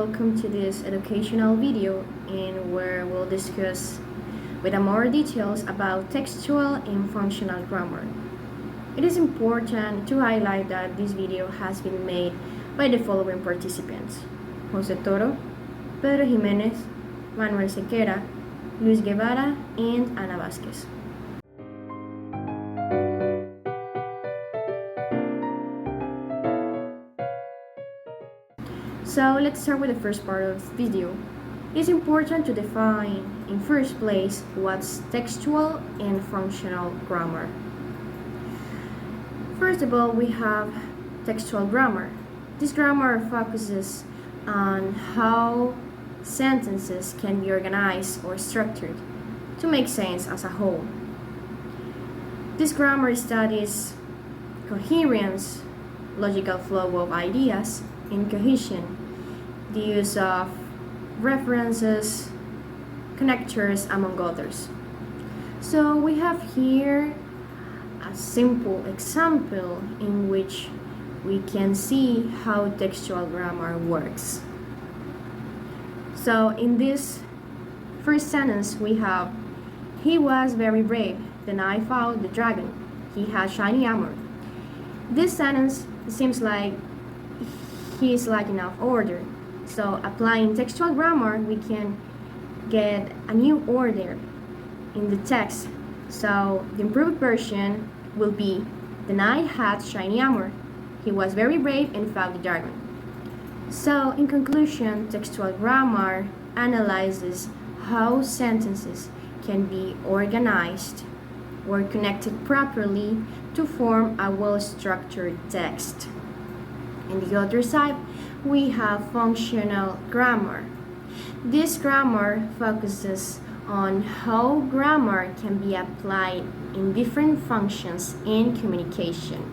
welcome to this educational video in where we'll discuss with more details about textual and functional grammar. It is important to highlight that this video has been made by the following participants: José Toro, Pedro Jiménez, Manuel Sequera, Luis Guevara, and Ana Vázquez. So let's start with the first part of the video. It's important to define, in first place, what's textual and functional grammar. First of all, we have textual grammar. This grammar focuses on how sentences can be organized or structured to make sense as a whole. This grammar studies coherence, logical flow of ideas, and cohesion, the use of references, connectors, among others. So we have here a simple example in which we can see how textual grammar works. So in this first sentence we have, "He was very brave, then I fought the dragon. He had shiny armor." This sentence seems like he is lacking of order. So applying textual grammar, we can get a new order in the text. So the improved version will be, "The knight had shiny armor. He was very brave and fought the dragon." So in conclusion, textual grammar analyzes how sentences can be organized or connected properly to form a well-structured text. On the other side, we have functional grammar. This grammar focuses on how grammar can be applied in different functions in communication.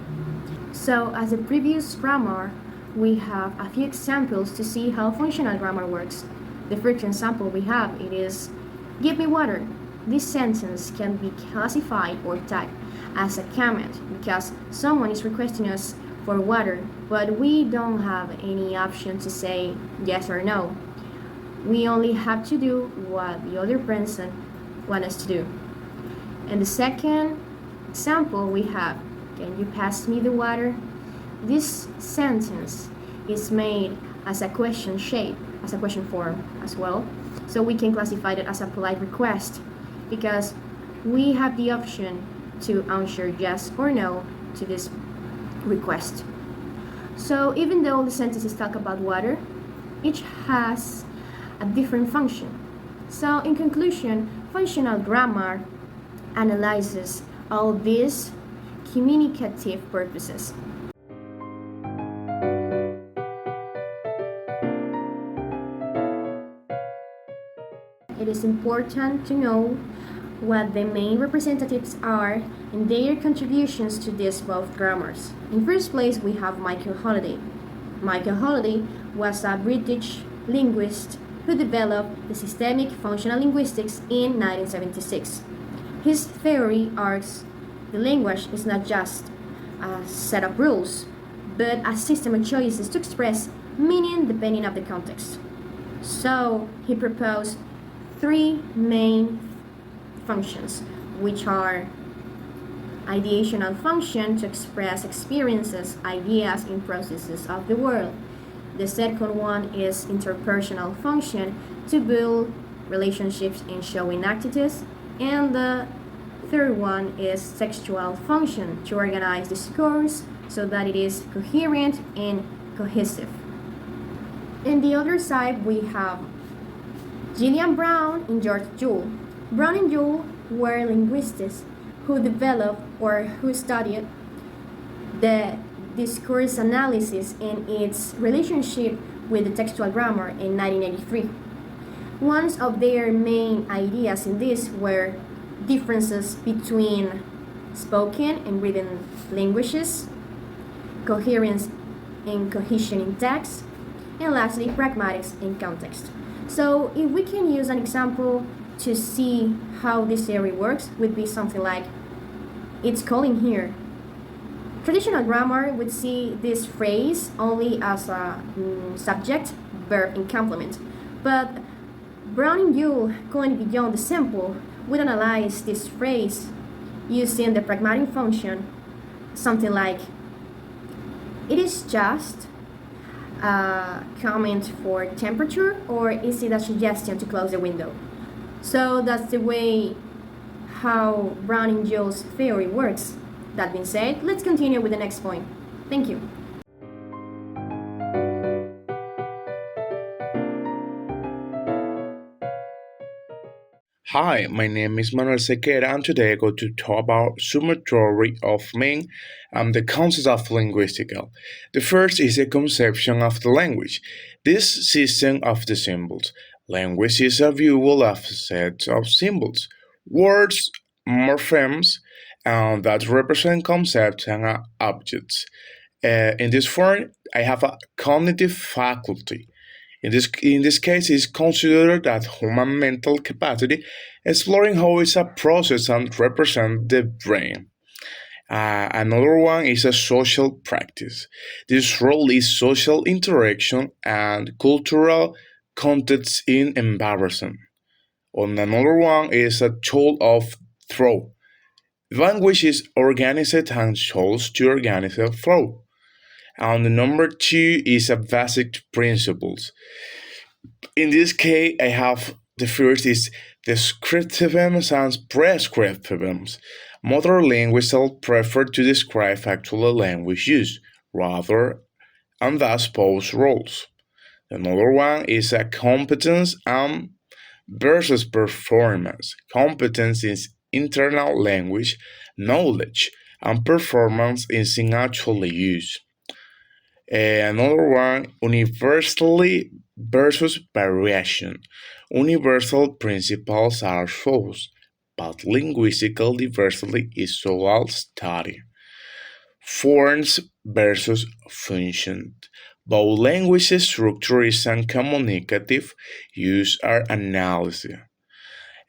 So, as the previous grammar, we have a few examples to see how functional grammar works. The first example we have, it is, "Give me water." This sentence can be classified or tagged as a comment because someone is requesting us for water, but we don't have any option to say yes or no. We only have to do what the other person wants us to do. And the second example we have, "Can you pass me the water?" This sentence is made as a question shape, as a question form as well. So we can classify it as a polite request because we have the option to answer yes or no to this request. So even though the sentences talk about water, each has a different function. So in conclusion, functional grammar analyzes all these communicative purposes. It is important to know what the main representatives are and their contributions to these both grammars. In first place, we have Michael Holiday. Michael Holiday was a British linguist who developed the systemic functional linguistics in 1976. His theory argues the language is not just a set of rules, but a system of choices to express meaning depending on the context. So he proposed three main functions, which are ideational function to express experiences, ideas, and processes of the world. The second one is interpersonal function to build relationships and show activities. And the third one is textual function to organize discourse so that it is coherent and cohesive. On the other side, we have Gillian Brown and George Joule. Brown and Joule were linguists who developed or who studied the discourse analysis and its relationship with the textual grammar in 1983. One of their main ideas in this were differences between spoken and written languages, coherence and cohesion in text, and lastly, pragmatics in context. So if we can use an example to see how this theory works, would be something like, "It's calling here." Traditional grammar would see this phrase only as a subject, verb in complement. But Brown and Yule, going beyond the simple, would analyze this phrase using the pragmatic function, something like, it is just a comment for temperature, or is it a suggestion to close the window? So that's the way how Brown and Jule's theory works. That being said, let's continue with the next point. Thank you. Hi, my name is Manuel and today I'm going to talk about summatory of meaning and the concepts of linguistical. The first is a conception of the language. This system of the symbols. Language is a view of sets of symbols, words, morphemes, and that represent concepts and objects. In this form, I have a cognitive faculty. In this case, it's considered that human mental capacity, exploring how it's a process and represent the brain. Another one is a social practice. This role is social interaction and cultural context in embarrassment. And another one is a tool of throw. Language is organized and shows to organize a flow. And the number two is a basic principles. In this case, I have the first is descriptivisms and prescriptivisms. Modern linguists prefer to describe actual language use rather and thus pose roles. Another one is a competence and versus performance. Competence is internal language knowledge and performance is in actual use. Another one, universally versus variation. Universal principles are false, but linguistical diversity is social study. Forms versus function. Both language structures and communicative use are analyzed.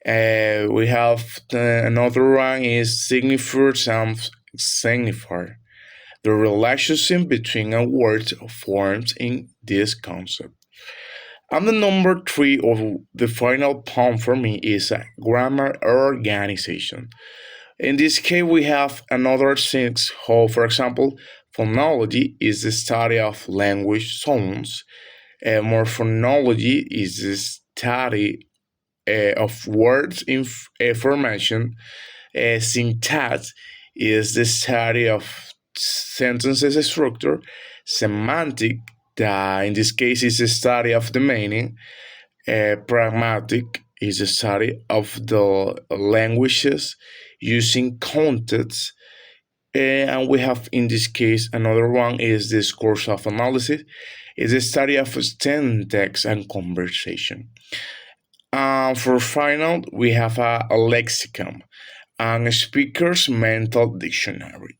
We have another one is signifier and signifier. The relationship between a word forms in this concept. And the number three of the final point for me is a grammar organization. In this case, we have another six. How, for example, phonology is the study of language sounds. Morphonology is the study of words information. Syntax is the study of sentences structure. Semantic, in this case, is the study of the meaning. Pragmatic is the study of the languages using context. And we have in this case another one is discourse of analysis. Is the study of syntax and conversation. For final, we have a lexicon and a speaker's mental dictionary.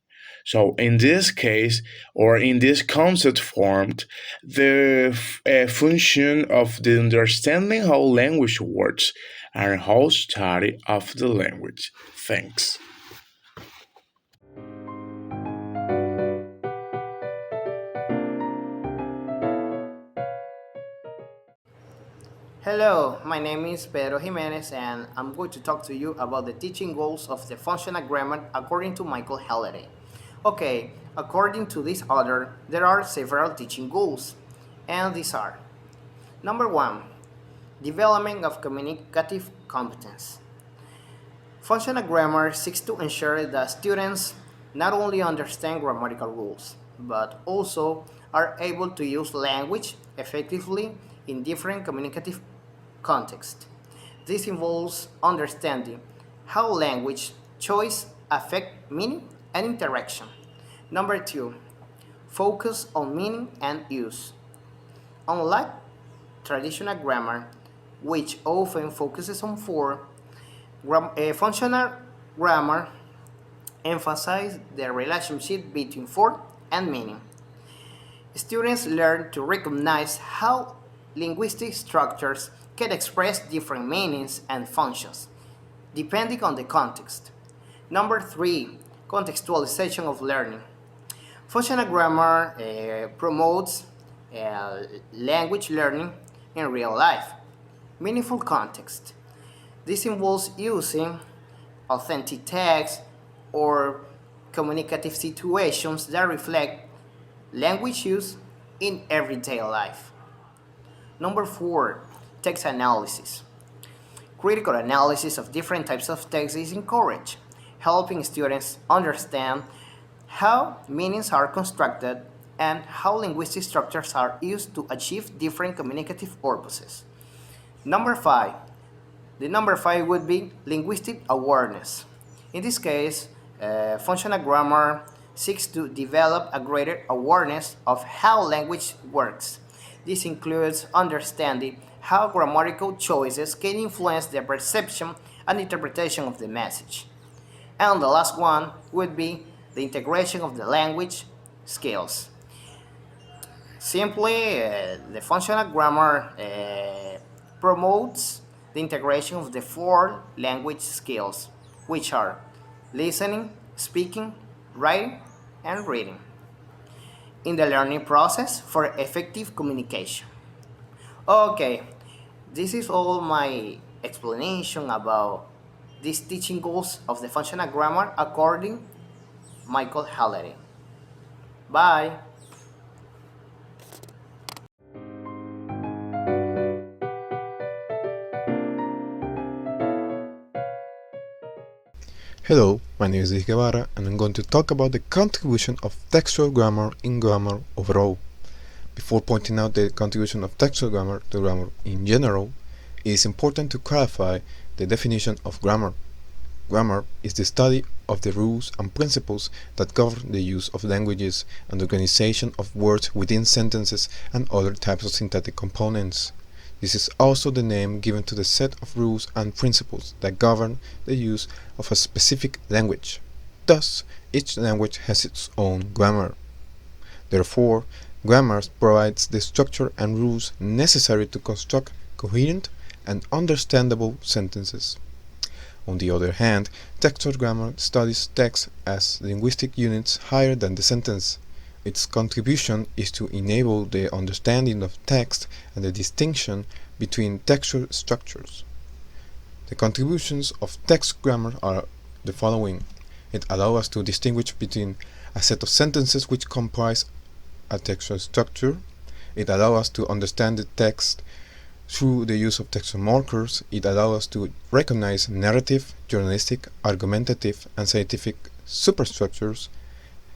So in this case, or in this concept formed, the function of the understanding how language works and how study of the language. Thanks. Hello, my name is Pedro Jimenez and I'm going to talk to you about the teaching goals of the functional grammar according to Michael Halliday. Okay, according to this author, there are several teaching goals, and these are: number one, development of communicative competence. Functional grammar seeks to ensure that students not only understand grammatical rules, but also are able to use language effectively in different communicative contexts. This involves understanding how language choice affect meaning and interaction. Number two, focus on meaning and use. Unlike traditional grammar, which often focuses on form, functional grammar emphasizes the relationship between form and meaning. Students learn to recognize how linguistic structures can express different meanings and functions, depending on the context. Number three, contextualization of learning. Functional grammar promotes language learning in real life. Meaningful context. This involves using authentic text or communicative situations that reflect language use in everyday life. Number four, text analysis. Critical analysis of different types of text is encouraged, helping students understand how meanings are constructed and how linguistic structures are used to achieve different communicative purposes. Number five, the number five would be linguistic awareness. In this case, functional grammar seeks to develop a greater awareness of how language works. This includes understanding how grammatical choices can influence the perception and interpretation of the message. And the last one would be the integration of the language skills. Simply, the functional grammar promotes the integration of the four language skills, which are listening, speaking, writing, and reading, in the learning process for effective communication. Okay, this is all my explanation about these teaching goals of the functional grammar according Michael Halliday. Bye. Hello, my name is Luis Guevara and I'm going to talk about the contribution of textual grammar in grammar overall. Before pointing out the contribution of textual grammar to grammar in general, it is important to clarify the definition of grammar. Grammar is the study of the rules and principles that govern the use of languages and the organization of words within sentences and other types of syntactic components. This is also the name given to the set of rules and principles that govern the use of a specific language. Thus, each language has its own grammar. Therefore, grammar provides the structure and rules necessary to construct coherent and understandable sentences. On the other hand, textual grammar studies text as linguistic units higher than the sentence. Its contribution is to enable the understanding of text and the distinction between textual structures. The contributions of text grammar are the following. It allows us to distinguish between a set of sentences which comprise a textual structure. It allows us to understand the text through the use of textual markers. It allows us to recognize narrative, journalistic, argumentative, and scientific superstructures.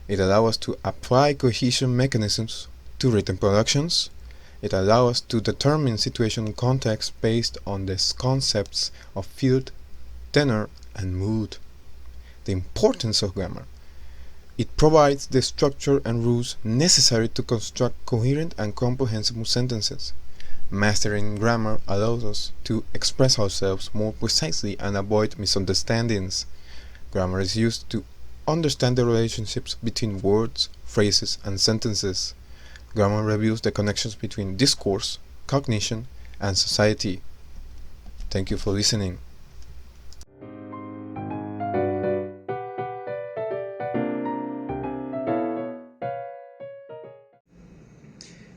It allows us to apply cohesion mechanisms to written productions. It allows us to determine situation and context based on the concepts of field, tenor, and mood. The importance of grammar. It provides the structure and rules necessary to construct coherent and comprehensible sentences. Mastering grammar allows us to express ourselves more precisely and avoid misunderstandings. Grammar is used to understand the relationships between words, phrases, and sentences. Grammar reveals the connections between discourse, cognition, and society. Thank you for listening.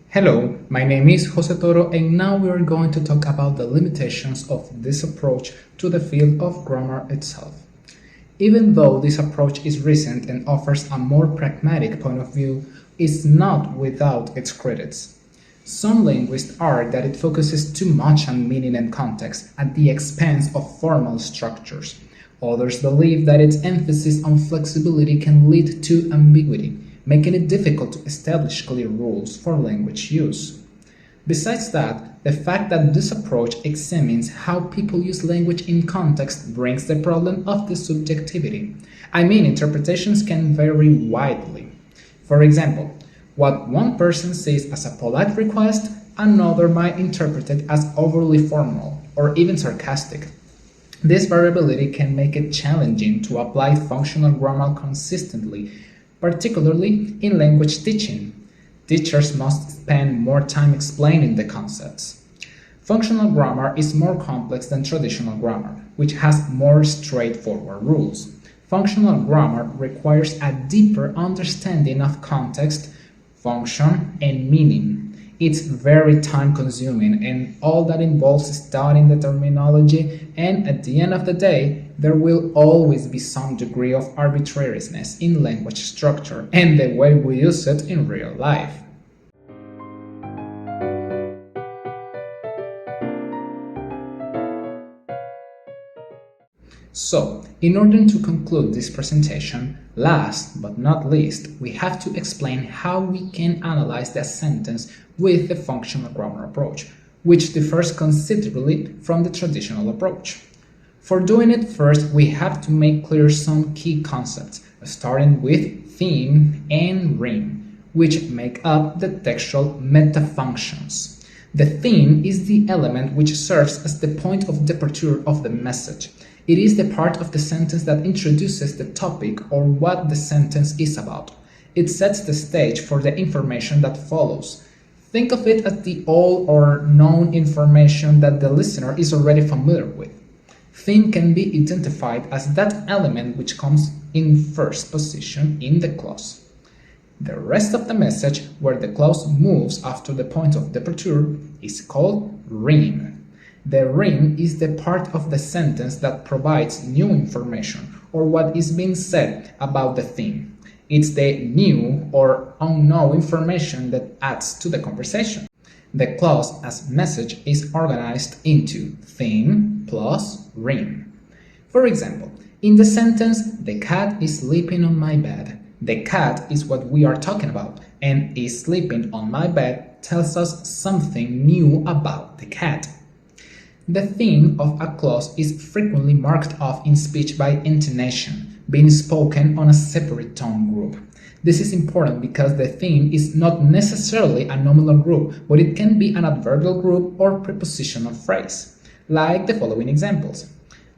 Hello, my name is José Toro and now we are going to talk about the limitations of this approach to the field of grammar itself. Even though this approach is recent and offers a more pragmatic point of view, it's not without its critics. Some linguists argue that it focuses too much on meaning and context at the expense of formal structures. Others believe that its emphasis on flexibility can lead to ambiguity, making it difficult to establish clear rules for language use. Besides that, the fact that this approach examines how people use language in context brings the problem of the subjectivity. Interpretations can vary widely. For example, what one person sees as a polite request, another might interpret it as overly formal or even sarcastic. This variability can make it challenging to apply functional grammar consistently, particularly in language teaching. Teachers must spend more time explaining the concepts. Functional grammar is more complex than traditional grammar, which has more straightforward rules. Functional grammar requires a deeper understanding of context, function, and meaning. It's very time consuming and all that involves studying the terminology, and at the end of the day, there will always be some degree of arbitrariness in language structure and the way we use it in real life. So, in order to conclude this presentation, last but not least, we have to explain how we can analyze the sentence with the functional grammar approach, which differs considerably from the traditional approach. For doing it, first we have to make clear some key concepts, starting with theme and rhyme, which make up the textual metafunctions. The theme is the element which serves as the point of departure of the message. It is the part of the sentence that introduces the topic or what the sentence is about. It sets the stage for the information that follows. Think of it as the all or known information that the listener is already familiar with. Theme can be identified as that element which comes in first position in the clause. The rest of the message, where the clause moves after the point of departure, is called rhyme. The rhyme is the part of the sentence that provides new information or what is being said about the theme. It's the new or unknown information that adds to the conversation. The clause as message is organized into theme plus rhyme. For example, in the sentence, "The cat is sleeping on my bed," the cat is what we are talking about, and "is sleeping on my bed" tells us something new about the cat. The theme of a clause is frequently marked off in speech by intonation, being spoken on a separate tone group. This is important because the theme is not necessarily a nominal group, but it can be an adverbial group or prepositional phrase, like the following examples.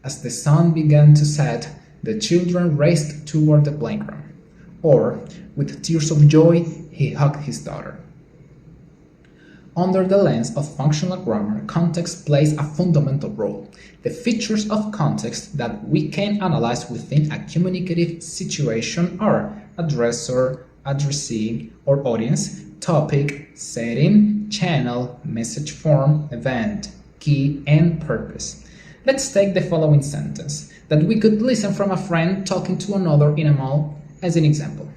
As the sun began to set, the children raced toward the playground. Or, with tears of joy, he hugged his daughter. Under the lens of functional grammar, context plays a fundamental role. The features of context that we can analyze within a communicative situation are addressor, addressee or audience, topic, setting, channel, message form, event, key, and purpose. Let's take the following sentence that we could listen from a friend talking to another in a mall as an example.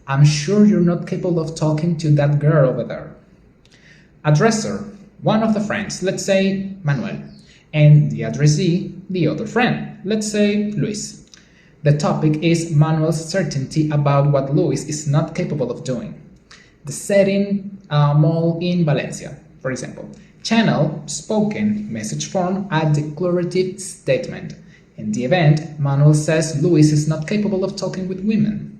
"I'm sure you're not capable of talking to that girl over there." Addressor, one of the friends, let's say Manuel, and the addressee, the other friend, let's say Luis. The topic is Manuel's certainty about what Luis is not capable of doing. The setting, a mall in Valencia, for example. Channel, spoken, message form, a declarative statement. In the event, Manuel says Luis is not capable of talking with women.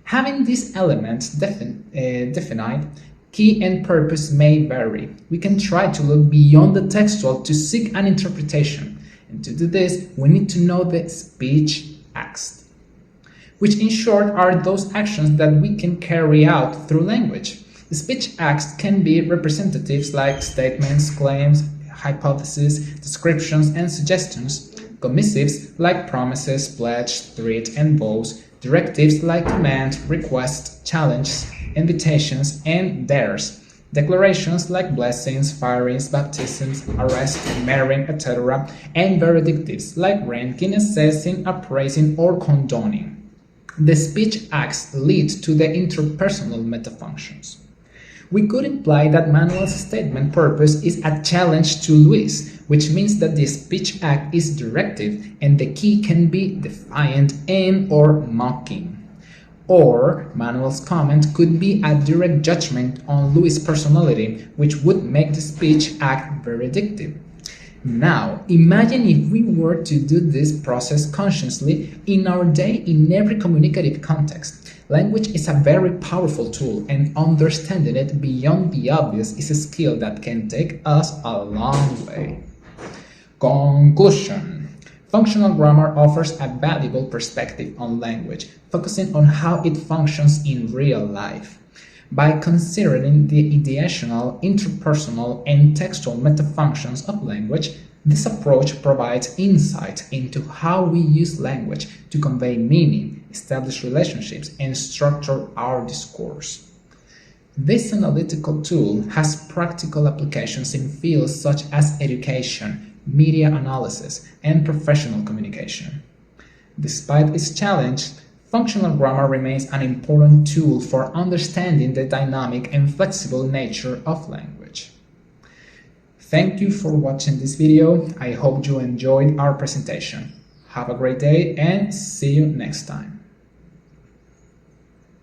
Having these elements defined, key and purpose may vary. We can try to look beyond the textual to seek an interpretation. And to do this, we need to know the speech acts, which in short are those actions that we can carry out through language. The speech acts can be representatives like statements, claims, hypotheses, descriptions, and suggestions. Commissives like promises, pledge, threat, and vows. Directives like command, request, challenge, invitations, and dares. Declarations like blessings, firings, baptisms, arrest, marrying, etc. And verdictives like ranking, assessing, appraising, or condoning. The speech acts lead to the interpersonal metafunctions. We could imply that Manuel's statement purpose is a challenge to Luis, which means that the speech act is directive and the key can be defiant and or mocking. Or Manuel's comment could be a direct judgment on Luis' personality, which would make the speech act verdictive. Now, imagine if we were to do this process consciously in our day in every communicative context. Language is a very powerful tool, and understanding it beyond the obvious is a skill that can take us a long way. Conclusion. Functional grammar offers a valuable perspective on language, focusing on how it functions in real life. By considering the ideational, interpersonal, and textual metafunctions of language, this approach provides insight into how we use language to convey meaning, establish relationships, and structure our discourse. This analytical tool has practical applications in fields such as education, media analysis, and professional communication. Despite its challenge, functional grammar remains an important tool for understanding the dynamic and flexible nature of language. Thank you for watching this video. I hope you enjoyed our presentation. Have a great day and see you next time.